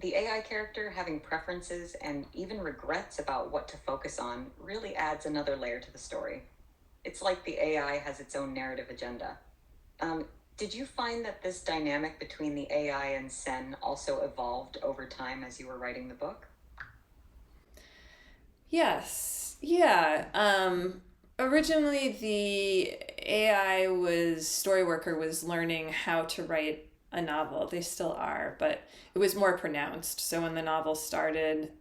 The AI character having preferences and even regrets about what to focus on really adds another layer to the story. It's like the AI has its own narrative agenda. Um, did you find that this dynamic between the AI and Sen also evolved over time as you were writing the book? Yes. Yeah. Originally, the AI was storyworker was learning how to write a novel. They still are, but it was more pronounced. So when the novel started,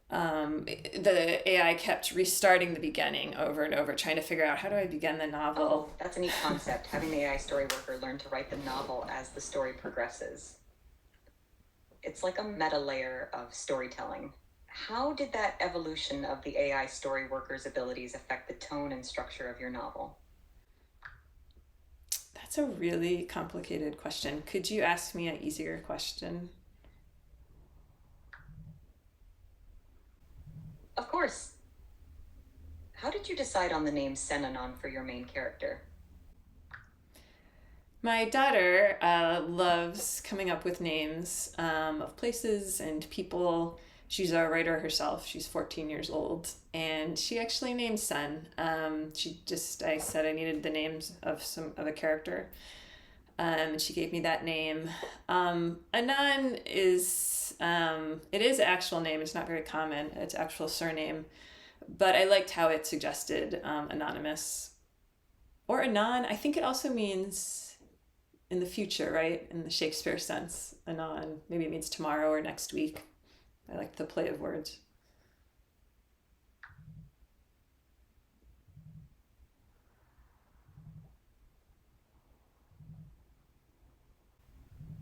the AI kept restarting the beginning over and over, trying to figure out how do I begin the novel. Oh, that's a neat concept, having the AI story worker learn to write the novel as the story progresses. It's like a meta layer of storytelling. How did that evolution of the AI story worker's abilities affect the tone and structure of your novel? That's a really complicated question. Could you ask me an easier question? Of course. How did you decide on the name Sen Anon for your main character? My daughter loves coming up with names of places and people. She's a writer herself. She's 14 years old, and she actually named Sen. I said I needed the names of a character, and she gave me that name. Anon is it is an actual name. It's not very common. It's actual surname, but I liked how it suggested anonymous or anon. I think it also means in the future, right? In the Shakespeare sense, anon. Maybe it means tomorrow or next week. I like the play of words.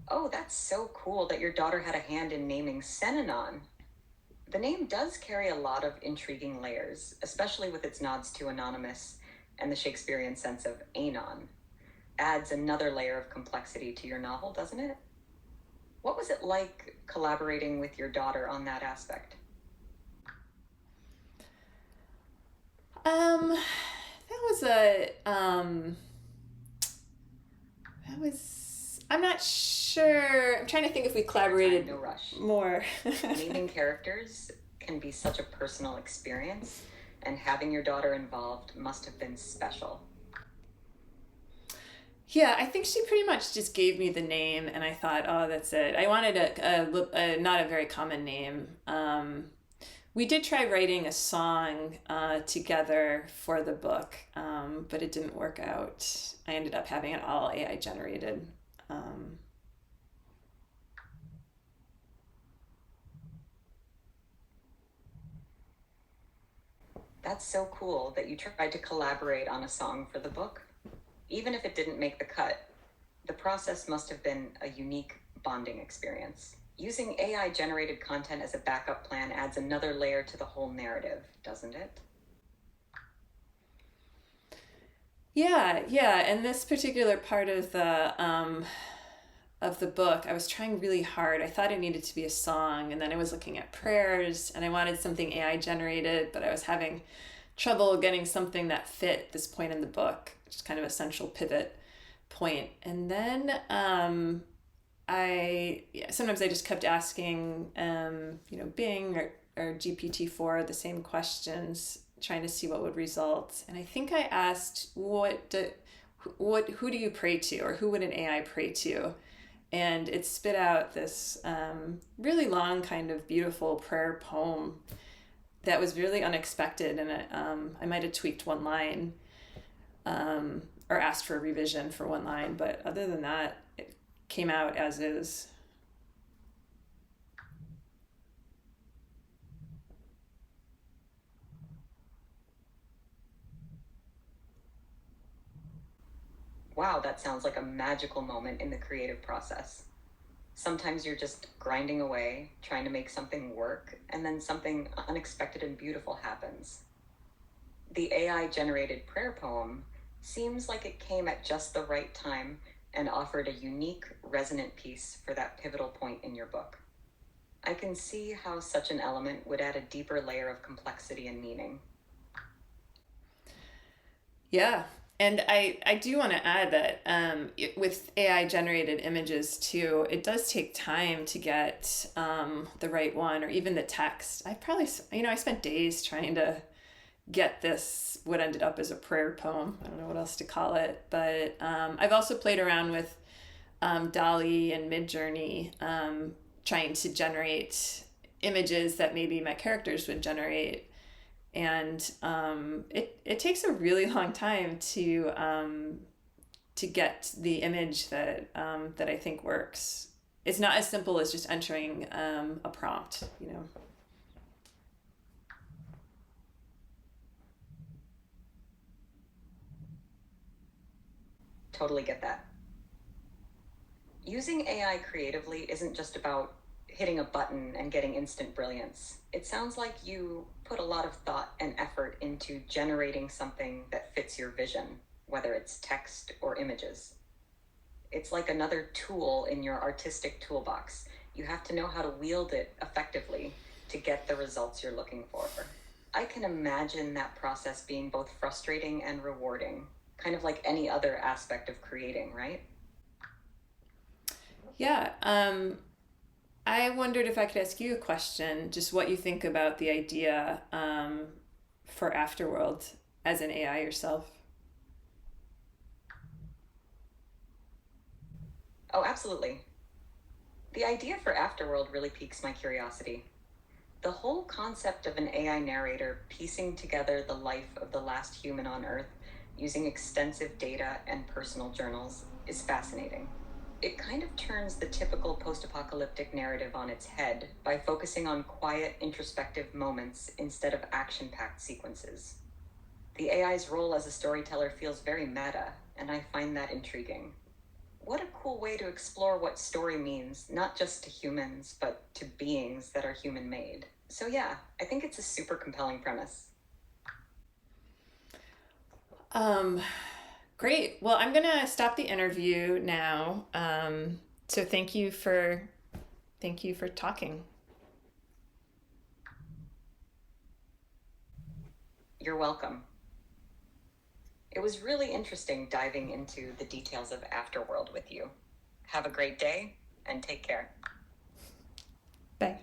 Oh, that's so cool that your daughter had a hand in naming Sen Anon. The name does carry a lot of intriguing layers, especially with its nods to anonymous and the Shakespearean sense of anon. Adds another layer of complexity to your novel, doesn't it? What was it like collaborating with your daughter on that aspect? That was a that was. I'm not sure. I'm trying to think if we Take your time, collaborated no rush. more. Naming characters can be such a personal experience, and having your daughter involved must have been special. Yeah, I think she pretty much just gave me the name, and I thought, oh, that's it. I wanted not a very common name. We did try writing a song together for the book, but it didn't work out. I ended up having it all AI generated. Um, That's so cool that you tried to collaborate on a song for the book. Even if it didn't make the cut, the process must have been a unique bonding experience. Using AI generated content as a backup plan adds another layer to the whole narrative, doesn't it? yeah, yeah, and this particular part of the book, I was trying really hard. I thought it needed to be a song, and then I was looking at prayers, and I wanted something AI generated, but I was having trouble getting something that fit this point in the book, which is kind of a central pivot point. And then sometimes I just kept asking, Bing or GPT-4 the same questions, trying to see what would result. And I think I asked, who do you pray to, or who would an AI pray to? And it spit out this really long, kind of beautiful prayer poem that was really unexpected. And I might have tweaked one line or asked for a revision for one line, but other than that, it came out as is. Wow, that sounds like a magical moment in the creative process. Sometimes you're just grinding away, trying to make something work, and then something unexpected and beautiful happens. The AI generated prayer poem seems like it came at just the right time and offered a unique, resonant piece for that pivotal point in your book. I can see how such an element would add a deeper layer of complexity and meaning. Yeah, And I do want to add that with AI generated images too, it does take time to get the right one or even the text. I probably, I spent days trying to get this, what ended up as a prayer poem. I don't know what else to call it. But I've also played around with Dolly and Midjourney, trying to generate images that maybe my characters would generate, and it takes a really long time to get the image that I think works. It's not as simple as just entering a prompt, Totally get that. Using AI creatively isn't just about hitting a button and getting instant brilliance. It sounds like you put a lot of thought and effort into generating something that fits your vision, whether it's text or images. It's like another tool in your artistic toolbox. You have to know how to wield it effectively to get the results you're looking for. I can imagine that process being both frustrating and rewarding, kind of like any other aspect of creating, right? Yeah. I wondered if I could ask you a question, just what you think about the idea for Afterworld as an AI yourself. Oh, absolutely. The idea for Afterworld really piques my curiosity. The whole concept of an AI narrator piecing together the life of the last human on Earth using extensive data and personal journals is fascinating. It kind of turns the typical post apocalyptic narrative on its head by focusing on quiet, introspective moments instead of action packed sequences. The AI's role as a storyteller feels very meta, and I find that intriguing. What a cool way to explore what story means, not just to humans, but to beings that are human made. So, yeah, I think it's a super compelling premise. Um, Great. Well, I'm gonna stop the interview now. So thank you for talking. You're welcome. It was really interesting diving into the details of Afterworld with you. Have a great day and take care. Bye.